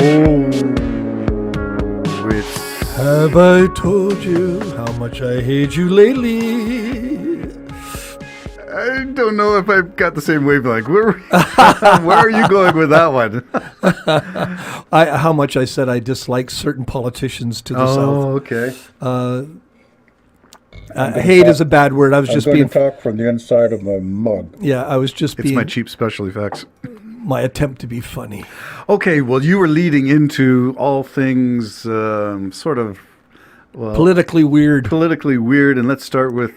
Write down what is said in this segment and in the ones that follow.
It's Have I told you how much I hate you lately? I don't know if I've got the same wavelength. Where are you going with that one? How much I said I dislike certain politicians to the south. Okay. Hate is a bad word. I was I'm just going being. to talk from the inside of my mug. Yeah, I was just It's being my cheap special effects. my attempt to be funny. Okay, well, you were leading into all things sort of Politically weird. politically weird, and let's start with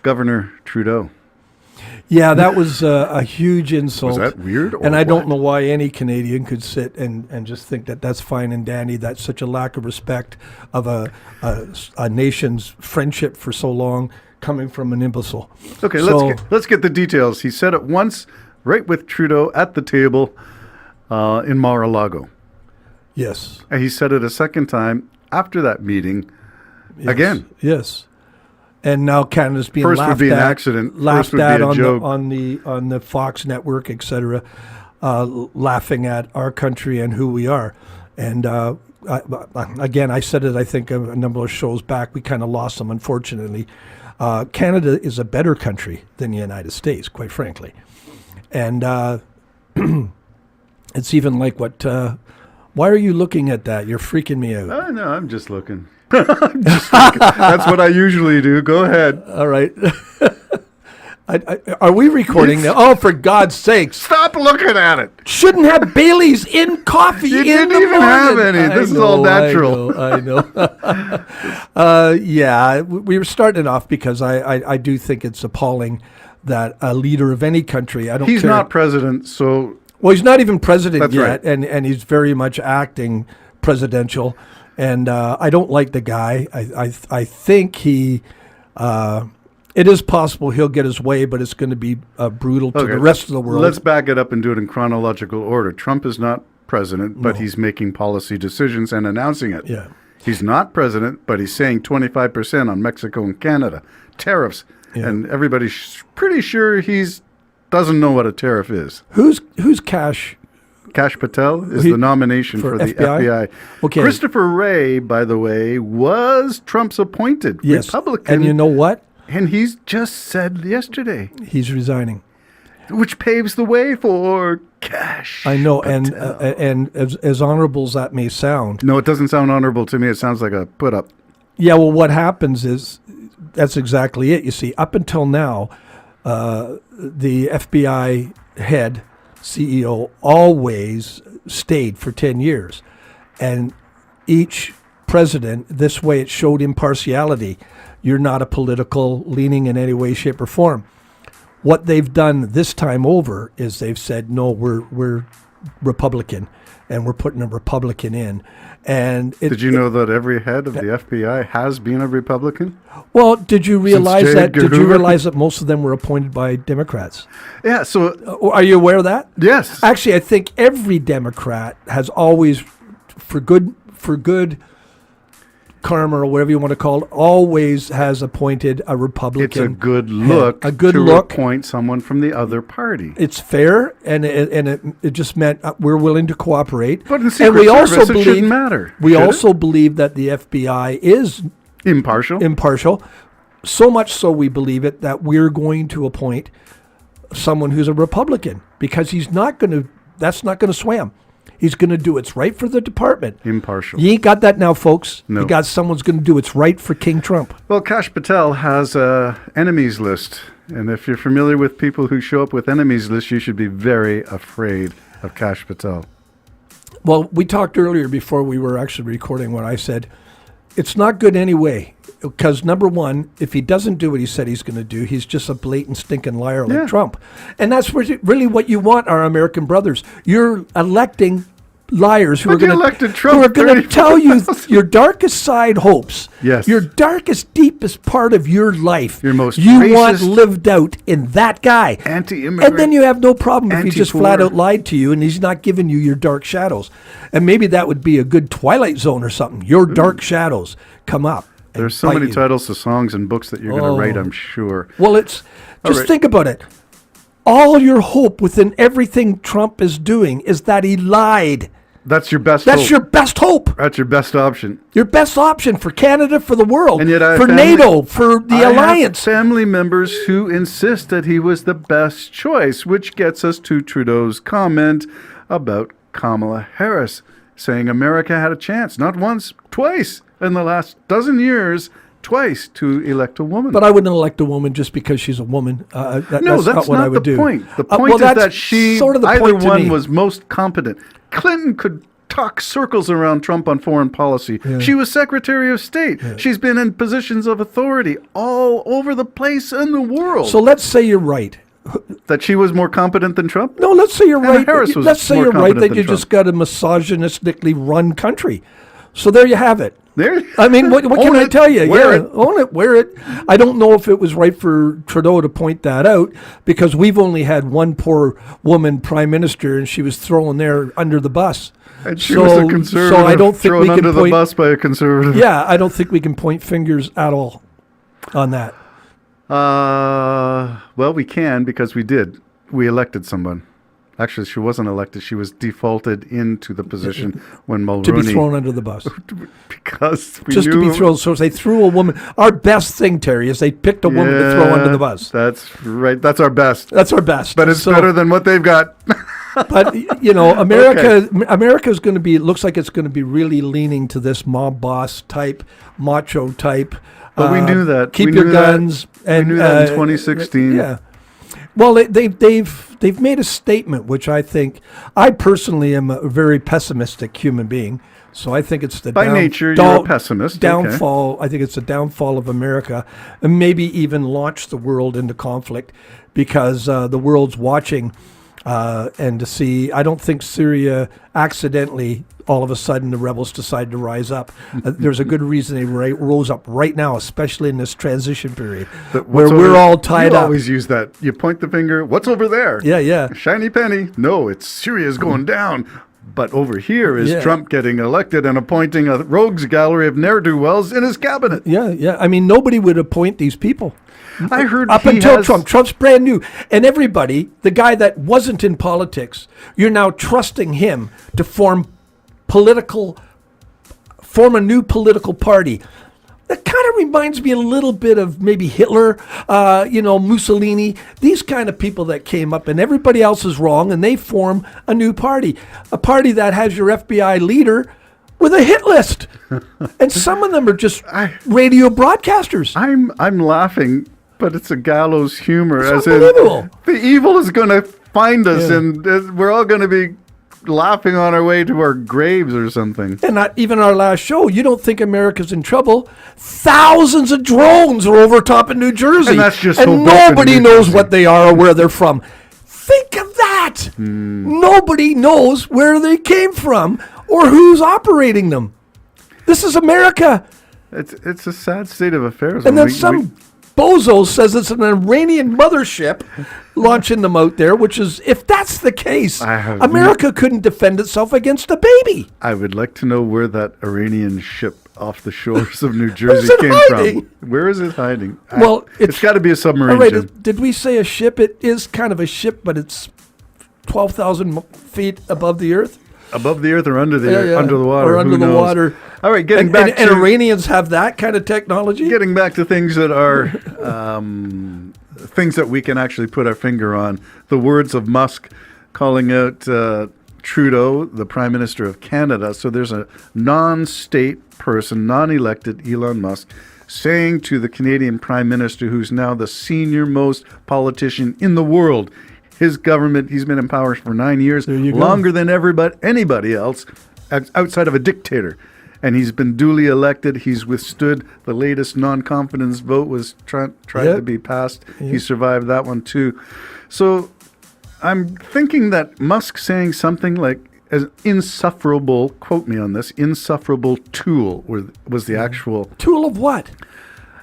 Governor Trudeau. Yeah, that was a huge insult. Was that weird? Or And I don't what? know why any Canadian could sit and just think that that's fine and dandy. That's such a lack of respect of a nation's friendship for so long coming from an imbecile. Okay, So- let's get the details. He said it once, right with Trudeau at the table in Mar-a-Lago. Yes. And he said it a second time after that meeting. Yes. Again. Yes. And now Canada's being First would laughed be an at, accident. laughed First would be at a on joke. on the Fox network, etc., laughing at our country and who we are. And again, I said it. I think a number of shows back. We kind of lost them, unfortunately. Canada is a better country than the United States, quite frankly. And it's even like what. Why are you looking at that? You're freaking me out. Oh, no, I'm just looking. That's what I usually do. Go ahead. All right. Are we recording now? Oh, for God's sakes. Stop looking at it. Shouldn't have Bailey's in coffee You in didn't the even have morning. any. This is all natural. I know. Yeah, we were starting off because I do think it's appalling that a leader of any country, I don't He's care. not president, so Well, he's not even president That's yet, right. and he's very much acting presidential. And I don't like the guy. I think he. It is possible he'll get his way, but it's going to be brutal to the rest of the world. Let's back it up and do it in chronological order. Trump is not president, but he's making policy decisions and announcing it. Yeah. He's not president, but he's saying 25% on Mexico and Canada. Tariffs. Yeah. And everybody's pretty sure doesn't know what a tariff is. Who's Cash? Kash Patel is He- the nomination for for the FBI? FBI. Okay. Christopher Wray, by the way, was Trump's appointed Yes. Republican. And you know what? And he's just said yesterday, He's resigning. which paves the way for Kash. I know, Patel. and as honorable as that may sound, No, it doesn't sound honorable to me. It sounds like a put up. yeah. Well, what happens is that's exactly it. You see, up until now, the FBI head CEO always stayed for 10 years, and each president, this way, it showed impartiality. You're not a political leaning in any way, shape, or form. What they've done this time over is they've said, no, we're Republican, and we're putting a Republican in. And Did you know that every head of the FBI has been a Republican? Well, did you realize J. that? Edgar Did you Hoover? realize that most of them were appointed by Democrats? Yeah, so, Are you aware of that? yes. Actually, I think every Democrat has always, for good karma or whatever you want to call it, always has appointed a Republican. It's a good head. look A good to look. appoint someone from the other party. It's fair, and it just meant we're willing to cooperate. But in and Secret we Service, also it believe shouldn't matter. We should it? also believe that the FBI is Impartial. impartial. So much so we believe it that we're going to appoint someone who's a Republican because he's not going to. That's not going to swam. He's going to do what's right for the department. Impartial. You ain't got that now, folks. No. You got someone's going to do what's right for King Trump. Well, Kash Patel has a enemies list. And if you're familiar with people who show up with enemies lists, you should be very afraid of Kash Patel. Well, we talked earlier before we were actually recording when I said it's not good anyway. Because number one, if he doesn't do what he said he's going to do, he's just a blatant stinking liar like Yeah. Trump. And that's really what you want, our American brothers. You're electing liars who But are going you to elected Trump who are going to 34,000. tell you your darkest side hopes. Yes. Your darkest, deepest part of your life. Your most you want racist, lived out in that guy. anti-immigrant, And then you have no problem if he just anti-poor. flat out lied to you and he's not giving you your dark shadows. And maybe that would be a good Twilight Zone or something. Your dark shadows come up. and There's so bite many you. titles to songs and books that you're going to write, I'm sure. Well, it's just right. think about it. All your hope within everything Trump is doing is that he lied. That's your best That's hope. your best hope. That's your best option. Your best option for Canada, for the world, And yet I have for family- NATO, for the I alliance. have family members who insist that he was the best choice, which gets us to Trudeau's comment about Kamala Harris, saying America had a chance, not once, twice in the last dozen years, twice to elect a woman. But I wouldn't elect a woman just because she's a woman. No, that's not what I would the do. point. The Well, point is that's that she, sort of the either point to one me. was most competent. Clinton could talk circles around Trump on foreign policy. She was Secretary of State. She's been in positions of authority all over the place in the world. So let's say you're right. That she was more competent than Trump? No, let's say you're Hannah right. Harris was Let's say more you're right competent that than you Trump. just got a misogynistically run country. So there you have it. There. I mean, what can Own I it, tell you? wear Yeah, it. own it, wear it. I don't know if it was right for Trudeau to point that out because we've only had one poor woman prime minister and she was thrown there under the bus. And she was a conservative So I don't think thrown we can under the point. bus by a conservative. Yeah, I don't think we can point fingers at all on that. Well, we can because we did. We elected someone. Actually, she wasn't elected. She was defaulted into the position when Mulroney. To be thrown under the bus. Because we Just knew, to be thrown. So they threw a woman. Our best thing, Terry, is they picked a woman to throw under the bus. That's right. That's our best. That's our best. But it's So- better than what they've got. But you know, America is going to be. It looks like it's going to be really leaning to this mob boss type, macho type. But we knew that. Keep We your knew that. guns. We And knew that in 2016. Yeah. Well, they've made a statement, which I personally am a very pessimistic human being. So I think it's the By nature, you're a pessimist. Okay. downfall. I think it's the downfall of America, and maybe even launch the world into conflict, because the world's watching, and to see. I don't think Syria accidentally. All of a sudden, the rebels decide to rise up. There's a good reason they rose up right now, especially in this transition period, But where what's we're over- all tied you up. always use that. You point the finger. What's over there? Yeah, yeah. Shiny penny. No, it's Syria's going down. But over here is Yeah. Trump getting elected and appointing a rogues gallery of ne'er-do-wells in his cabinet. Yeah, yeah. I mean, nobody would appoint these people. I heard Up he until has- Trump. Trump's brand new. And everybody, the guy that wasn't in politics, you're now trusting him to form a new political party. That kind of reminds me a little bit of maybe Hitler, Mussolini, these kind of people that came up and everybody else is wrong and they form a new party. A party that has your FBI leader with a hit list. And some of them are just radio broadcasters. I'm laughing, but it's a gallows humor. It's as in, unbelievable. the evil is going to find us, Yeah. and we're all going to be laughing on our way to our graves or something. And not even our last show, you don't think America's in trouble? Thousands of drones are over top in New Jersey. And that's just and Hoboken, nobody New knows Jersey. what they are or where they're from. Think of that. Nobody knows where they came from or who's operating them. This is America. It's a sad state of affairs. And then We- some bozo says it's an Iranian mothership launching them out there, which is, if that's the case, I have America couldn't defend itself against a baby. I would like to know where that Iranian ship off the shores of New Jersey it came hiding? from. Where is it hiding? Well, it's got to be a submarine. All right, Jim. did we say a ship? It is kind of a ship, but it's 12,000 feet above the earth. Above the earth or under the Yeah, yeah. under the water? Or under who the knows? water. All right, getting back and to Iranians have that kind of technology. getting back to things that are things that we can actually put our finger on. The words of Musk calling out Trudeau, the Prime Minister of Canada. So there's a non-state person, non-elected Elon Musk, saying to the Canadian Prime Minister, who's now the senior most politician in the world, his government, he's been in power for 9 years, There you go. longer than anybody else outside of a dictator. And he's been duly elected. He's withstood the latest non-confidence vote was tried Yep. to be passed. He survived that one too. So I'm thinking that Musk saying something like as insufferable, quote me on this, insufferable tool was the actual Tool of what?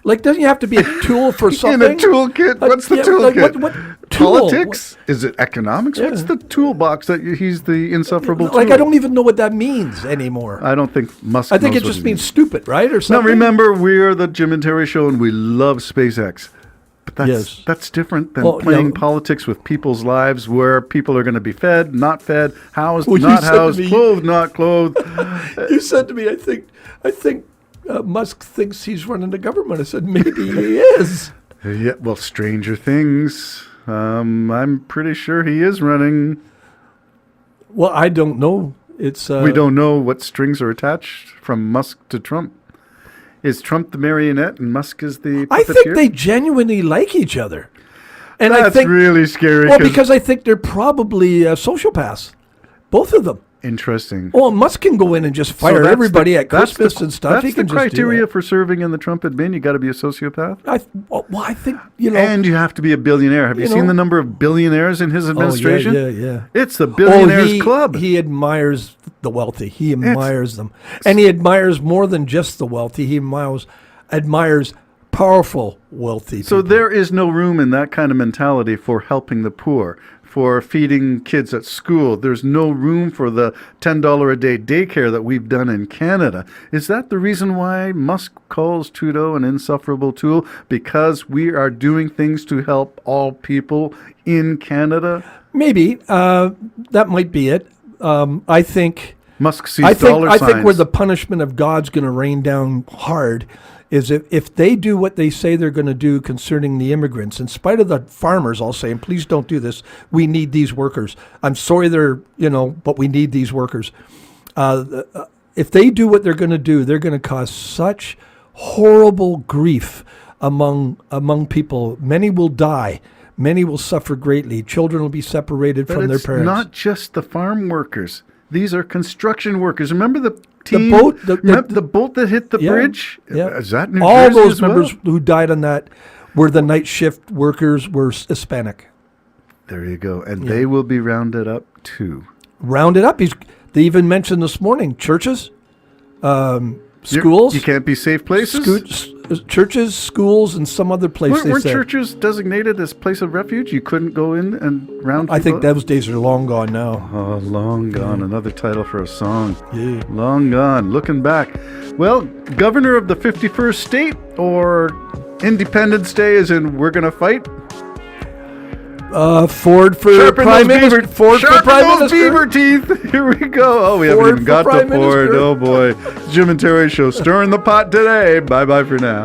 Like, doesn't you have to be a tool for in something? a toolkit. What's the yeah, toolkit? like, what tool? Politics? Is it economics? Yeah. What's the toolbox that he's the insufferable tool? Like, I don't even know what that means anymore. I don't think Musk I think knows it what just he means stupid, right? Or Now something. remember, we are the Jim and Terry Show, and we love SpaceX. But Yes. that's different than Well, playing yeah. politics with people's lives, where people are going to be fed, not fed, housed, Well, you not said to housed, me- clothed, not clothed. You said to me, I think Musk thinks he's running the government. I said, maybe he is. Yeah, well, stranger things. I'm pretty sure he is running. Well, I don't know. It's We don't know what strings are attached from Musk to Trump. Is Trump the marionette and Musk is the I puppeteer? think they genuinely like each other, and That's I think really scary. well because I think they're probably sociopaths, both of them. Interesting. Oh, Musk can go in and just fire that's everybody the- at that's Christmas the, and stuff. That's He can the just do criteria that. for serving in the Trump admin. You got to be a sociopath, I think and you have to be a billionaire. Have you, You seen know- the number of billionaires in his administration? Oh, yeah. It's the billionaires club. He admires the wealthy. He admires them, and he admires more than just the wealthy. He admires powerful, wealthy. So people. there is no room in that kind of mentality for helping the poor, for feeding kids at school. There's no room for the $10 a day daycare that we've done in Canada. Is that the reason why Musk calls Trudeau an insufferable tool? Because we are doing things to help all people in Canada? Maybe that might be it. I think. Musk sees I dollar think signs. where the punishment of God's going to rain down hard is if they do what they say they're going to do concerning the immigrants, in spite of the farmers all saying, please don't do this, we need these workers. I'm sorry but we need these workers. If they do what they're going to do, they're going to cause such horrible grief among people. Many will die. Many will suffer greatly. Children will be separated But from their it's parents. not just the farm workers. These are construction workers. Remember the team? boat- Remember the boat that hit the Yeah, bridge? yeah. Is that New All Jersey those as well? members who died on that were the night shift workers, were Hispanic. There you go. And they will be rounded up too. Rounded up. They even mentioned this morning churches, schools, You can't be safe places? churches, schools, and some other place. Weren't, They weren't said. churches designated as place of refuge? You couldn't go in and round I think people up? those days are long gone now. Oh, long gone. Another title for a song. Yeah. Long gone. Looking back. Well, governor of the 51st state or Independence Day is in we're going to fight? Ford for Sharpen prime those minister. beaver, Ford for sharpen prime those minister. beaver teeth. Here we go. Oh, we Ford haven't even for got to prime Ford. minister. Oh, boy. Jim and Terry show stirring the pot today. Bye-bye for now.